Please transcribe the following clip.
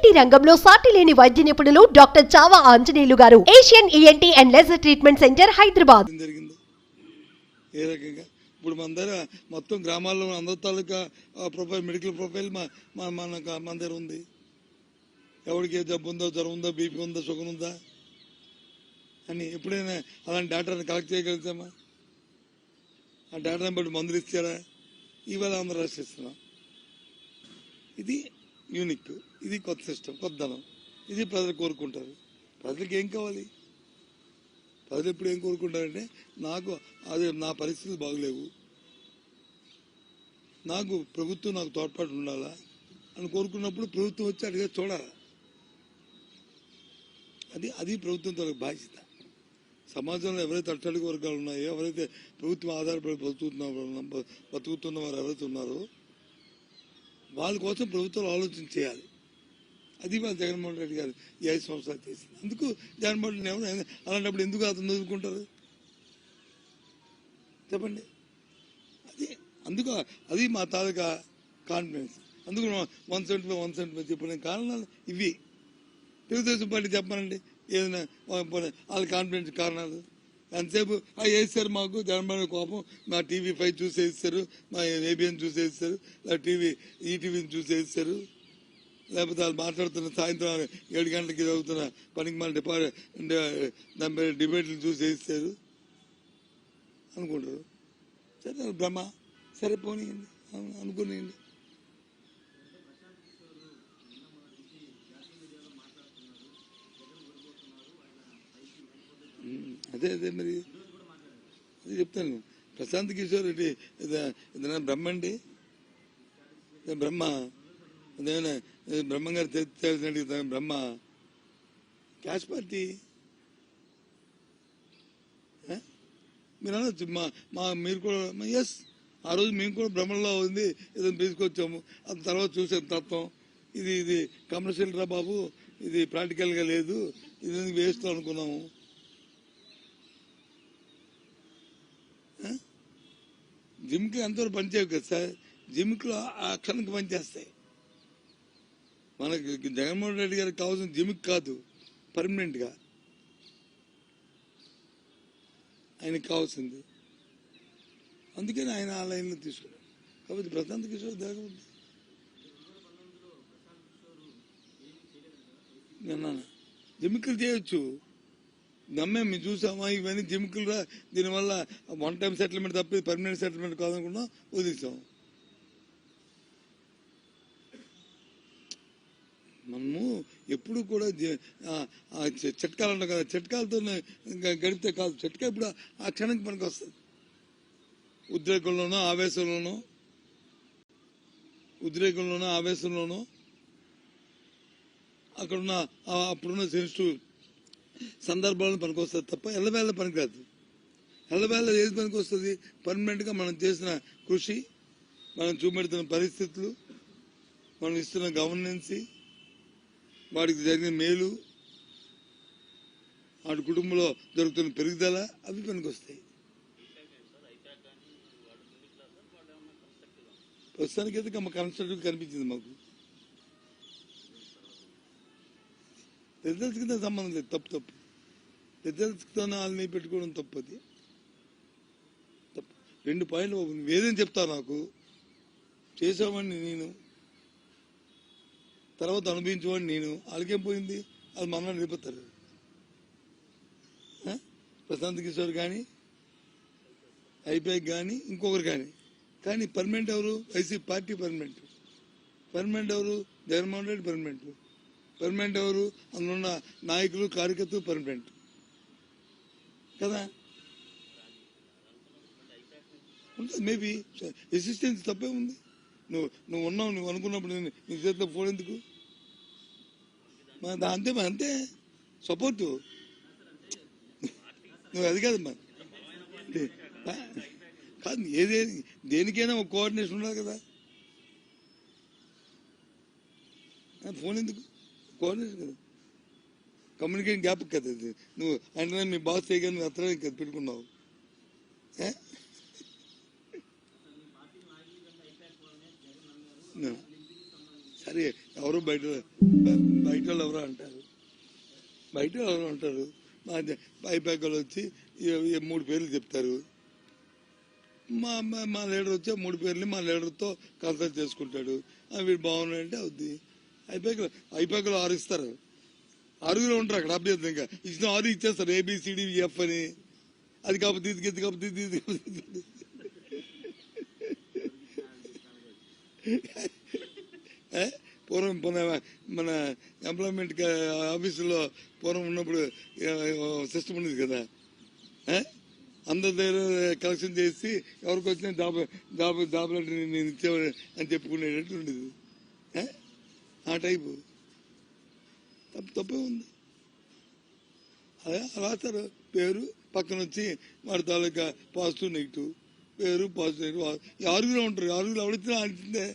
ENT రంగంలో సాటి లేని వైద్య నిపుణులు doctor Chava Anjaneyulu garu. Asian ENT and laser treatment centre, Hyderabad. ఏ రకంగా ఇప్పుడు మన దగ్గర మొత్తం గ్రామాల్లో అందరి తాలూకా ప్రొఫైల్, మెడికల్ ప్రొఫైల్ మన దగ్గర ఉంది. ఎవరికి ఏ జబ్బు ఉందో, జ్వరం ఉందో, బీపీ ఉందో, షుగర్ ఉందా అని ఎప్పుడైనా అలాంటి డేటాను కలెక్ట్ చేయగలుగుతామా? ఆ డేటాను బట్టి మందులు ఇచ్చారా? ఇవాళ అందరూ రాసిస్తున్నాం. ఇది యూనిక్, ఇది కొత్త సిస్టమ్, కొత్తదనం. ఇది ప్రజలు కోరుకుంటారు. ప్రజలకు ఏం కావాలి? ప్రజలు ఎప్పుడు ఏం కోరుకుంటారంటే, నాకు అదే నా పరిస్థితులు బాగలేవు, నాకు ప్రభుత్వం నాకు తోడ్పాటు ఉండాలా అని కోరుకున్నప్పుడు ప్రభుత్వం వచ్చి అడిగే చూడాలి. అది ప్రభుత్వంతో బాధ్యత. సమాజంలో ఎవరైతే అట్టడుగు వర్గాలు ఉన్నాయో, ఎవరైతే ప్రభుత్వం ఆధారపడి బతుకుతున్న వారు ఎవరైతే ఉన్నారో వాళ్ళ కోసం ప్రభుత్వం ఆలోచన చేయాలి. అది వాళ్ళ జగన్మోహన్ రెడ్డి గారు ఈ 5 సంవత్సరాలు చేసింది. అందుకు జగన్మోహన్ రెడ్డి ఎవరు అలాంటప్పుడు ఎందుకు అతను చదువుకుంటారు చెప్పండి? అది మా తాలూకా కాన్ఫిడెన్స్. అందుకు 175 చెప్పిన కారణాలు ఇవి. తెలుగుదేశం పార్టీ చెప్పానండి ఏదైనా వాళ్ళ కాన్ఫిడెన్స్ కారణాలు ఎంతసేపు వేస్తారు. మాకు జగన్మోహన్ కోపం, మా TV5 చూసేస్తారు, మా ABN చూసేస్తారు, ఈటీవీని చూసేస్తారు, లేకపోతే వాళ్ళు మాట్లాడుతున్న సాయంత్రం 7 గంటలకి చదువుతున్న పనికి మన డిబేట్లు చూసేస్తారు అనుకుంటారు. సరే బ్రహ్మ, సరే పోనీయండి అనుకునేయండి. అదే మరి అది చెప్తాను. ప్రశాంత్ కిషోర్ రెడ్డి ఇదైనా బ్రహ్మ అండి, బ్రహ్మ అదేమైనా బ్రహ్మంగారు తెలిసినట్టు బ్రహ్మ క్యాష్ పార్టీ మీరు అనొచ్చు. మీరు కూడా ఎస్, ఆ రోజు మేము కూడా బ్రహ్మలో ఉంది ఏదైనా తీసుకొచ్చాము. అది తర్వాత చూసాం తత్వం, ఇది కమర్షియల్ రా బాబు, ఇది ప్రాక్టికల్గా లేదు, ఇది వేస్ట్ అనుకున్నాము. జిమ్కి ఎంతవరకు పనిచేయవు కదా సార్, జిమ్కి ఆ క్షణంకి పనిచేస్తాయి. మనకి జగన్మోహన్ రెడ్డి గారికి కావాల్సిన జిమ్కి కాదు, పర్మనెంట్గా ఆయనకి కావాల్సింది. అందుకని ఆయన ఆ లైన్లో తీసుకున్నాడు. కాబట్టి ప్రశాంత్ కిషోర్ దగ్గర జిమ్మికలు చేయొచ్చు. నమ్మే మేము చూసామా ఇవన్నీ జిమ్కులు, దీనివల్ల 1 టైం సెటిల్మెంట్ తప్పి పర్మనెంట్ సెటిల్మెంట్ కాదనుకున్నా వదిలేసాం. మనము ఎప్పుడు కూడా చిట్కాలు అంటాం కదా, చిట్కాలతో గడిపితే కాదు. చిట్కా ఇప్పుడు ఆ క్షణంకి మనకు వస్తుంది. ఉద్రేకంలోనో ఆవేశంలోనో అప్పుడున్న సెన్సిటివ్ సందర్భాలను పనికి వస్తుంది తప్ప ఎల్లవేళ పనికిరాదు. ఎల్లవేళ ఏది పనికి వస్తుంది? పర్మనెంట్గా మనం చేసిన కృషి, మనం చూపెడుతున్న పరిస్థితులు, మనం ఇస్తున్న గవర్నెన్సీ, వాడికి జరిగిన మేలు, వాడి కుటుంబంలో జరుగుతున్న పెరుగుదల, అవి పనికి వస్తాయి. ప్రస్తుతానికైతే కన్స్ట్రక్టివ్ కనిపించింది మాకు. రిజల్ట్స్ కింద సంబంధం లేదు, తప్పు. రిజల్ట్స్తో వాళ్ళని పెట్టుకోవడం తప్పది. 2 పాయింట్లు ఏదేం చెప్తావు, నాకు చేసామని నేను, తర్వాత అనుభవించేవాడిని నేను. వాళ్ళకేం పోయింది? వాళ్ళు మన నిలిపోతారు. ప్రశాంత్ కిషోర్ కానీ, ఐపీఐ కానీ, ఇంకొకరు కానీ పర్మనెంట్ ఎవరు? వైసీపీ పార్టీ పర్మనెంట్ ఎవరు? జగన్మోహన్ రెడ్డి పర్మనెంట్ ఎవరు? అందులో ఉన్న నాయకులు, కార్యకర్తలు పర్మనెంట్ కదా. ఉంటుంది మేబీ. ఎసిస్టెన్స్ తప్పే ఉంది. నువ్వు ఉన్నావు, నువ్వు అనుకున్నప్పుడు నీ చేతిలో ఫోన్ ఎందుకు? అంతే సపోర్టు. నువ్వు అది కాదమ్మా, కాదు దేనికైనా ఒక కోఆర్డినేషన్ ఉండాలి కదా. ఫోన్ ఎందుకు? కోఆర్డినేషన్ కదా, కమ్యూనికేషన్ గ్యాప్ కదా. నువ్వు అంటే మీ బాస్ చేయగా నువ్వు అత్తనే కదా పెట్టుకున్నావు. సరే మరి ఎవరు బయట వాళ్ళు ఎవరో అంటారు, బయట ఎవరు అంటారు. పైపాకలు వచ్చి 3 పేర్లు చెప్తారు. మా లీడర్ వచ్చి 3 పేర్లు మా లీడర్తో కన్సల్ట్ చేసుకుంటాడు. వీడు బాగున్నాడంటే అవుద్ది. ఐపాకలు 6 ఇస్తారు, 6 ఉంటారు అక్కడ. అభ్యర్థి ఇంకా ఇచ్చిన 6 ఇచ్చేస్తారు, ABCDEF అని. అది కాకపోతే ఇది కాకపోతే పూర్వం మన ఎంప్లాయ్మెంట్ ఆఫీసులో పూర్వం ఉన్నప్పుడు సిస్టమ్ ఉండేది కదా, అందరి దగ్గర కలెక్షన్ చేసి ఎవరికి వచ్చిన జాబ్ నేను ఇచ్చేవాడు అని చెప్పుకునేటట్టు ఉండేది. ఆ టైపు తప్పే ఉంది. అదే రాస్తారు పేరు పక్కన వచ్చి వాడి తాలూకా పాజిటివ్ నెగిటివ్, పేరు పాజిటివ్ నెగిటివ్. 6 ఉంటారు. 6 ఎవరిచ్చినా అంటుందే.